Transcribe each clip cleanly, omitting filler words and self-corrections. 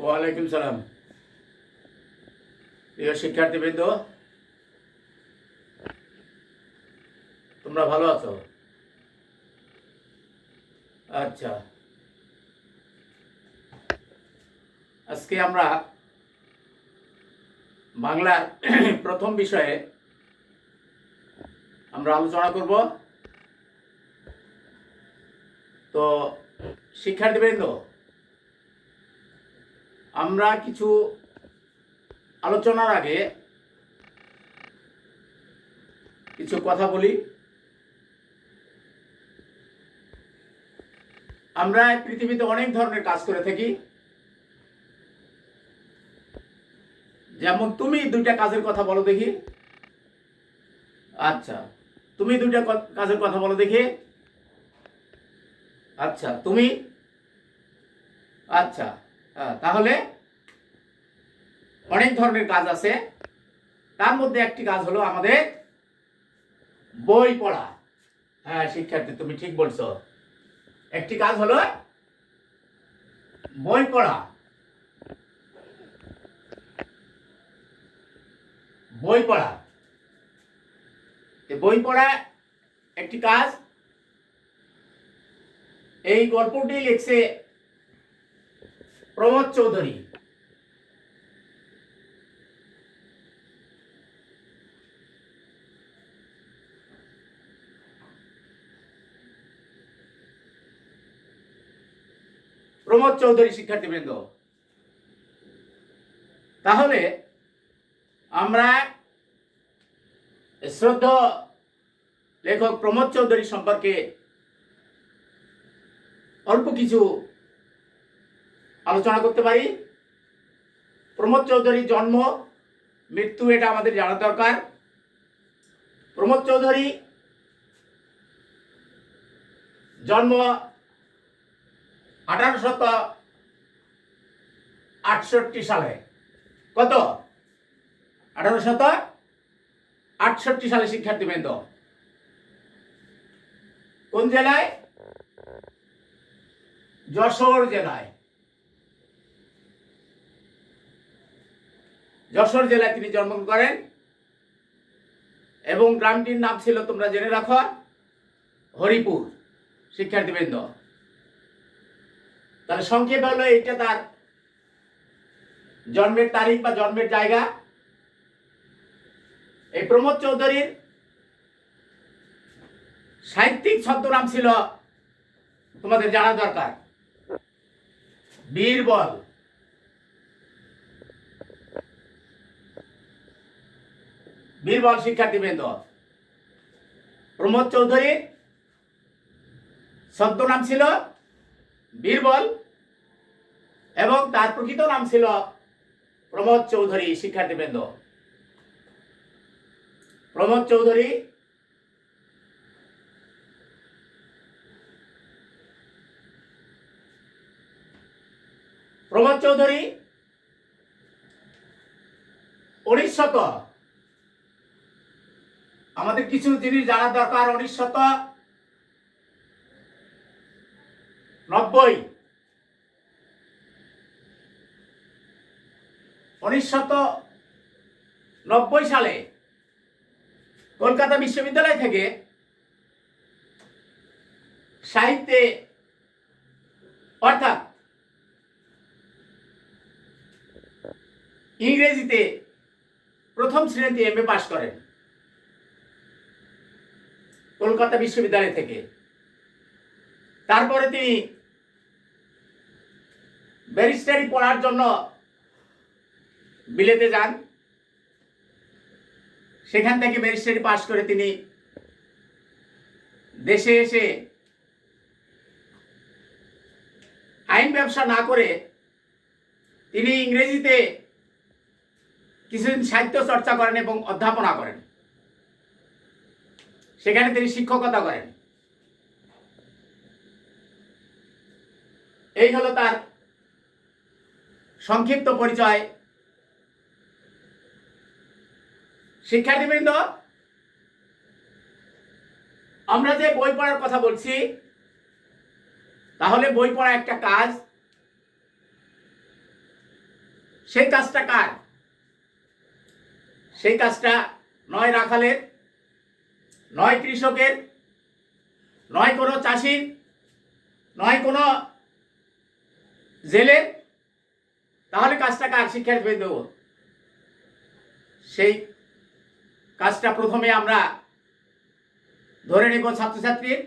ওয়ালাইকুম সালাম। প্রিয় শিক্ষার্থীবৃন্দ, তোমরা ভালো আছো? আচ্ছা, আজকে আমরা বাংলার প্রথম বিষয়ে আমরা আলোচনা করব। তো শিক্ষার্থীবৃন্দ, আমরা কিছু আলোচনার আগে কিছু কথা বলি। আমরা পৃথিবীতে অনেক ধরনের কাজ করে থাকি। যেমন তুমি দুইটা কাজের কথা বলো দেখি। আচ্ছা, তুমি দুইটা কাজের কথা বলো দেখি। আচ্ছা, তুমি। আচ্ছা, তাহলে অনেক ধরনের কাজ আছে। তার মধ্যে একটি কাজ হলো আমাদের বই পড়া। হ্যাঁ শিক্ষার্থী, তুমি ঠিক বলছো। একটি কাজ হলো বই পড়া। বই পড়া, বই পড়া একটি কাজ। এই গল্পটি লিখছে প্রমোদ চৌধুরী। প্রমোদ চৌধুরী শিক্ষার্থীবৃন্দ, তাহলে আমরা শ্রদ্ধেয় লেখক প্রমোদ চৌধুরী সম্পর্কে অল্প কিছু আলোচনা করতে পারি। প্রমোদ চৌধুরীর জন্ম মৃত্যু এটা আমাদের জানা দরকার। প্রমোদ চৌধুরী জন্ম 1868 সালে। কত? 1868 সালে শিক্ষার্থীবৃন্দ। কোন জেলায়? যশোর জেলায়। যশোর জেলায় তিনি জন্মগ্রহণ করেন এবং গ্রামটির নাম ছিল, তোমরা জেনে রাখো, হরিপুর। শিক্ষার্থীবৃন্দ, তাহলে সংক্ষেপে হলো এইটা তার জন্মের তারিখ বা জন্মের জায়গা। এই প্রমোদ চৌধুরীর সাহিত্যিক ছদ্মনাম ছিল, তোমাদের জানা দরকার, বীরবল। বীরবল শিক্ষার্থীবৃন্দ, প্রমোদ চৌধুরীর ছদ্মনাম ছিল বীরবল এবং তার প্রকৃত নাম ছিল প্রমোদ চৌধুরী। শিক্ষার্থীবৃন্দ, প্রমোদ চৌধুরী প্রমোদ চৌধুরী 1900, আমাদের কিছু জিনিস জানা দরকার। 1990 সালে কলকাতা বিশ্ববিদ্যালয় থেকে সাহিত্যে অর্থাৎ ইংরেজিতে প্রথম শ্রেণীতে এমএ পাশ করেন কলকাতা বিশ্ববিদ্যালয় থেকে। তারপরে তিনি ব্যারিস্টারি পড়ার জন্য বিলেতে যান। সেখান থেকে ব্যারিস্টারি পাশ করে তিনি দেশে এসে আইন ব্যবসা না করে তিনি ইংরেজিতে কিছুদিন সাহিত্য চর্চা করেন এবং অধ্যাপনা করেন। সেখানে তিনি শিক্ষকতা করেন। এই হলো তার সংক্ষিপ্ত পরিচয়। শিক্ষার্থীবৃন্দ, আমরা যে বই পড়ার কথা বলছি, তাহলে বই পড়া একটা কাজ। সেই কাজটা কার? সেই কাজটা নয় রাখালের, নয় কৃষকের, নয় কোনো চাষির, নয় কোনো জেলের। তাহলে কাজটা কার? শিক্ষার্থীবৃন্দ। সেই কাজটা প্রথমে আমরা ধরে নেব ছাত্রছাত্রীর,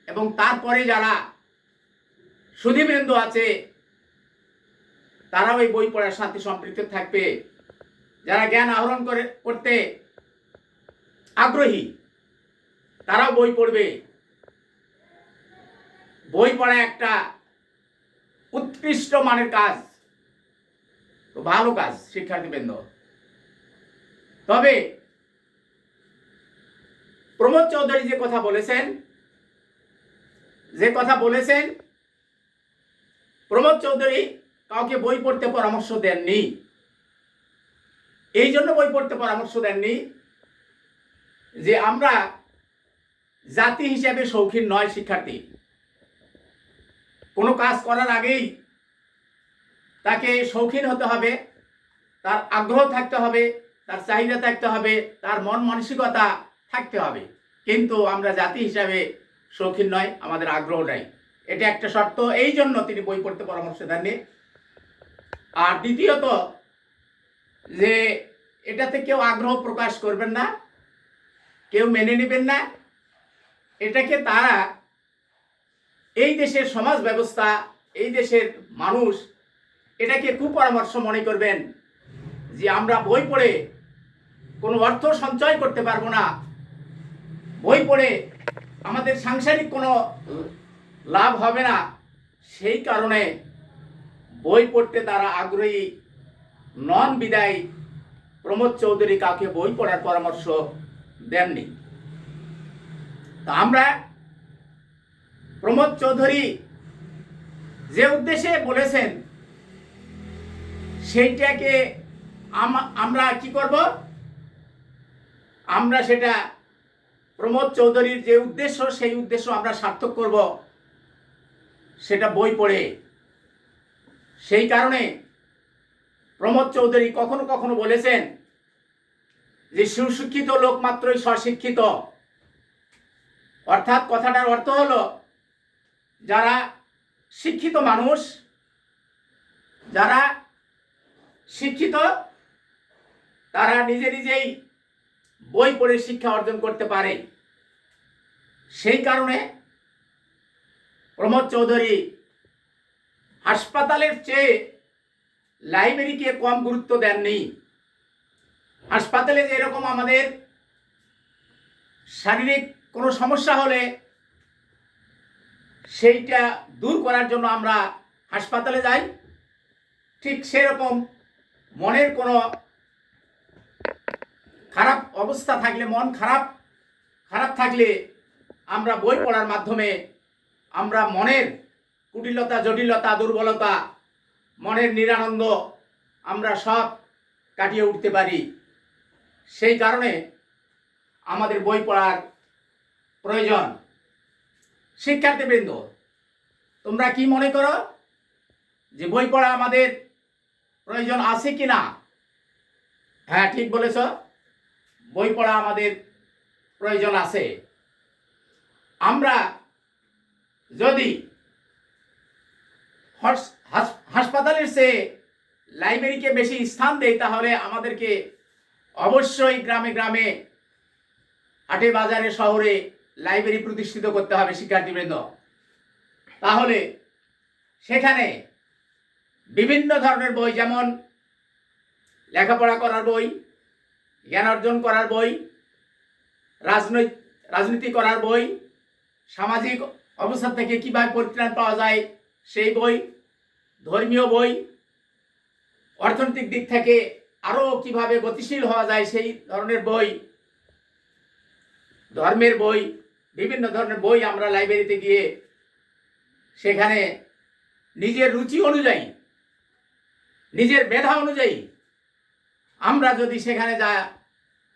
এবং তারপরে যারা সুধীবৃন্দ আছে তারাও এই বই পড়ার সাথে সম্পৃক্ত থাকবে। যারা জ্ঞান আহরণ করতে আগ্রহী তারাও বই পড়বে। বই পড়া একটা উৎকৃষ্ট মানের কাজ, ভালো কাজ শিক্ষার্থীবৃন্দ। তবে প্রমোদ চৌধুরী যে কথা বলেছেন, প্রমোদ চৌধুরী কাউকে বই পড়তে পরামর্শ দেননি। এই জন্য বই পড়তে পরামর্শ দেননি যে আমরা জাতি হিসাবে শৌখিন নয় শিক্ষার্থী। কোনো কাজ করার আগেই তাকে শৌখিন হতে হবে, তার আগ্রহ থাকতে হবে, তার চাহিদা থাকতে হবে, তার মন মানসিকতা থাকতে হবে। কিন্তু আমরা জাতি হিসাবে শৌখিন নয়, আমাদের আগ্রহ নাই। এটা একটা শর্ত, এই জন্য তিনি বই পড়তে পরামর্শ দেননি। আর দ্বিতীয়ত, যে এটাতে কেউ আগ্রহ প্রকাশ করবেন না, কেউ মেনে নেবেন না। এটাকে তারা, এই দেশের সমাজ ব্যবস্থা, এই দেশের মানুষ এটাকে কুপরামর্শ মনে করবেন যে আমরা বই পড়ে কোনো অর্থ সঞ্চয় করতে পারবো না, বই পড়ে আমাদের সাংসারিক কোনো লাভ হবে না। সেই কারণে বই পড়তে তারা আগ্রহী নন বিদায় প্রমোদ চৌধুরী কাউকে বই পড়ার পরামর্শ দেননি। তা আমরা প্রমোদ চৌধুরী যে উদ্দেশ্যে বলেছেন সেইটাকে আমরা কি করব? আমরা সেটা প্রমোদ চৌধুরীর যে উদ্দেশ্য, সেই উদ্দেশ্য আমরা সার্থক করব সেটা বই পড়ে। সেই কারণে প্রমোদ চৌধুরী কখনো কখনো বলেছেন যে সুশিক্ষিত লোক মাত্রই স্বশিক্ষিত। অর্থাৎ কথাটার অর্থ হলো, যারা শিক্ষিত মানুষ, যারা শিক্ষিত, তারা নিজে নিজেই বই পড়ে শিক্ষা অর্জন করতে পারে। সেই কারণে প্রমোদ চৌধুরী হাসপাতালের চেয়ে লাইব্রেরিকে কম গুরুত্ব দেননি। হাসপাতালে যেরকম আমাদের শারীরিক কোনো সমস্যা হলে সেইটা দূর করার জন্য আমরা হাসপাতালে যাই, ঠিক সেরকম মনের কোনো খারাপ অবস্থা থাকলে, মন খারাপ থাকলে আমরা বই পড়ার মাধ্যমে আমরা মনের কুটিলতা, জটিলতা, দুর্বলতা, মনের নিরানন্দ আমরা সব কাটিয়ে উঠতে পারি। সেই কারণে আমাদের বই পড়ার প্রয়োজন। শিক্ষার্থীবৃন্দ, তোমরা কি মনে করো যে বই পড়া আমাদের প্রয়োজন আছে কি না? হ্যাঁ, ঠিক বলেছ, বই পড়া আমাদের প্রয়োজন আছে। আমরা যদি হাসপাতালের চেয়ে লাইব্রেরিকে বেশি স্থান দেই, তাহলে আমাদেরকে অবশ্যই গ্রামে গ্রামে, হাটে বাজারে, শহরে লাইব্রেরি প্রতিষ্ঠিত করতে হবে শিক্ষার্থীবৃন্দ। তাহলে সেখানে বিভিন্ন ধরনের বই, যেমন লেখাপড়া করার বই, জ্ঞান অর্জন করার বই, রাজনীতি করার বই, সামাজিক অবস্থা থেকে কিভাবে পরিত্রাণ পাওয়া যায় সেই বই, ধর্মীয় বই, অর্থনৈতিক দিক থেকে আরও কিভাবে গতিশীল হওয়া যায় সেই ধরনের বই, ধর্মের বই, বিভিন্ন ধরনের বই আমরা লাইব্রেরিতে গিয়ে সেখানে নিজের রুচি অনুযায়ী, নিজের মেধা অনুযায়ী আমরা যদি সেখানে যা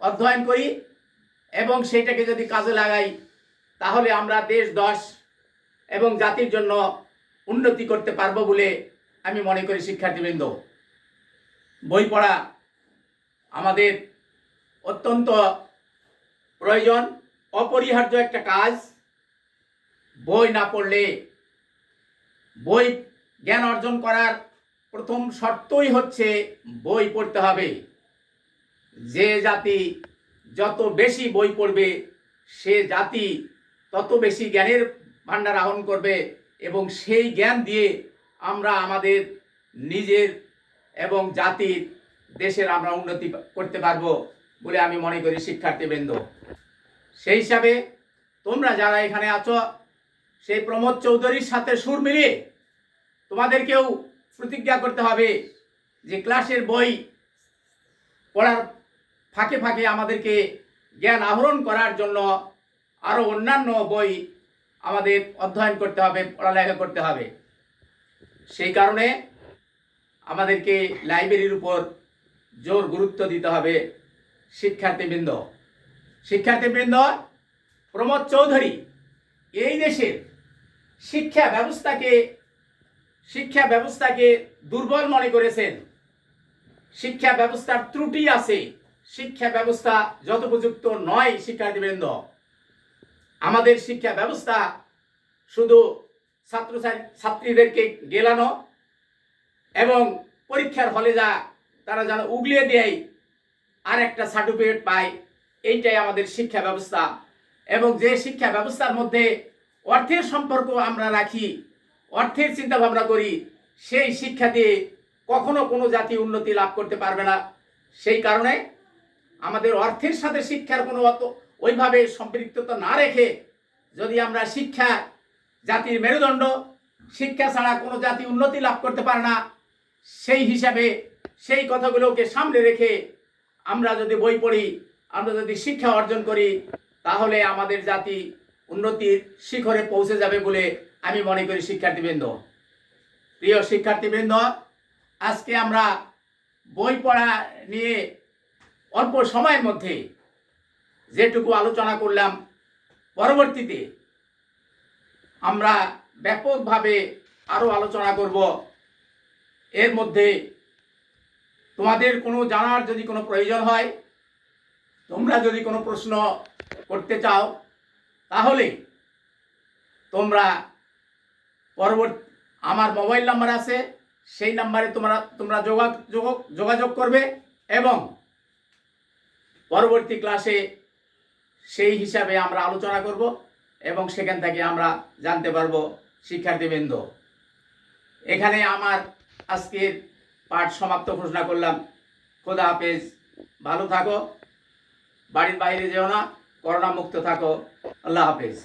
অধ্যয়ন করি এবং সেইটাকে যদি কাজে লাগাই, তাহলে আমরা দেশ, দশ এবং জাতির জন্য উন্নতি করতে পারবো বলে আমি মনে করি শিক্ষার্থীবৃন্দ। বই পড়া আমাদের অত্যন্ত প্রয়োজন, অপরিহার্য একটা কাজ। বই না পড়লে, বই জ্ঞান অর্জন করার প্রথম শর্তই হচ্ছে বই পড়তে হবে। যে জাতি যত বেশি বই পড়বে সে জাতি তত বেশি জ্ঞানের ভাণ্ডার আহরণ করবে এবং সেই জ্ঞান দিয়ে আমরা আমাদের নিজের এবং জাতির, দেশের আমরা উন্নতি করতে পারবো বলে আমি মনে করি শিক্ষার্থীবৃন্দ। সেই হিসাবে তোমরা যারা এখানে আছো, সেই প্রমোদ চৌধুরীর সাথে সুর মিলিয়ে তোমাদেরকেও প্রতিজ্ঞা করতে হবে যে ক্লাসের বই পড়ার ফাঁকে ফাঁকে আমাদেরকে জ্ঞান আহরণ করার জন্য আরও অন্যান্য বই আমাদের অধ্যয়ন করতে হবে, পড়ালেখা করতে হবে। সেই কারণে আমাদেরকে লাইব্রেরির উপর জোর গুরুত্ব দিতে হবে। শিক্ষার্থীবৃন্দ, প্রমোদ চৌধুরী এই দেশের শিক্ষা ব্যবস্থাকে দুর্বল মনে করেছেন। শিক্ষা ব্যবস্থার ত্রুটি আছে, শিক্ষা ব্যবস্থা যথোপযুক্ত নয়। শিক্ষার্থীবৃন্দ, আমাদের শিক্ষা ব্যবস্থা শুধু ছাত্রছাত্রীদেরকে গেলানো এবং পরীক্ষার হলে তারা যেন উগলিয়ে দেয় আর একটা সার্টিফিকেট পায়, এইটাই আমাদের শিক্ষা ব্যবস্থা। এবং যে শিক্ষা ব্যবস্থার মধ্যে অর্থের সম্পর্ক আমরা রাখি, অর্থের চিন্তা ভাবনা করি, সেই শিক্ষা দিয়ে কখনো কোনো জাতি উন্নতি লাভ করতে পারবে না। সেই কারণে আমাদের অর্থের সাথে শিক্ষার কোনো ওইভাবে সম্পৃক্ততা না রেখে যদি আমরা শিক্ষা জাতির মেরুদণ্ড, শিক্ষা ছাড়া কোনো জাতি উন্নতি লাভ করতে পারে না, সেই হিসাবে সেই কথাগুলোকে সামনে রেখে আমরা যদি বই পড়ি, আমরা যদি শিক্ষা অর্জন করি, তাহলে আমাদের জাতি উন্নতির শিখরে পৌঁছে যাবে বলে আমি মনে করি। শিক্ষার্থীবৃন্দ, প্রিয় শিক্ষার্থীবৃন্দ, আজকে আমরা বই পড়া নিয়ে অল্প সময়ের মধ্যে যেটুকু আলোচনা করলাম, পরবর্তীতে আমরা ব্যাপকভাবে আরও আলোচনা করব। এর মধ্যে তোমাদের কোনো জানার যদি কোনো প্রয়োজন হয়, তোমরা যদি কোনো প্রশ্ন করতে চাও, তাহলে তোমরা আমার মোবাইল নাম্বার আছে, সেই নাম্বারে তোমরা যোগাযোগ করবে এবং পরবর্তী ক্লাসে সেই হিসাবে আমরা আলোচনা করব এবং সেখান থেকে আমরা জানতে পারবো। শিক্ষার্থীবৃন্দ, এখানে আমার আজকের পাঠ সমাপ্ত ঘোষণা করলাম। খোদা হাফেজ, ভালো থাকো, বাড়ির বাইরে যেও না, করোনা মুক্ত থাকো। আল্লাহ হাফেজ।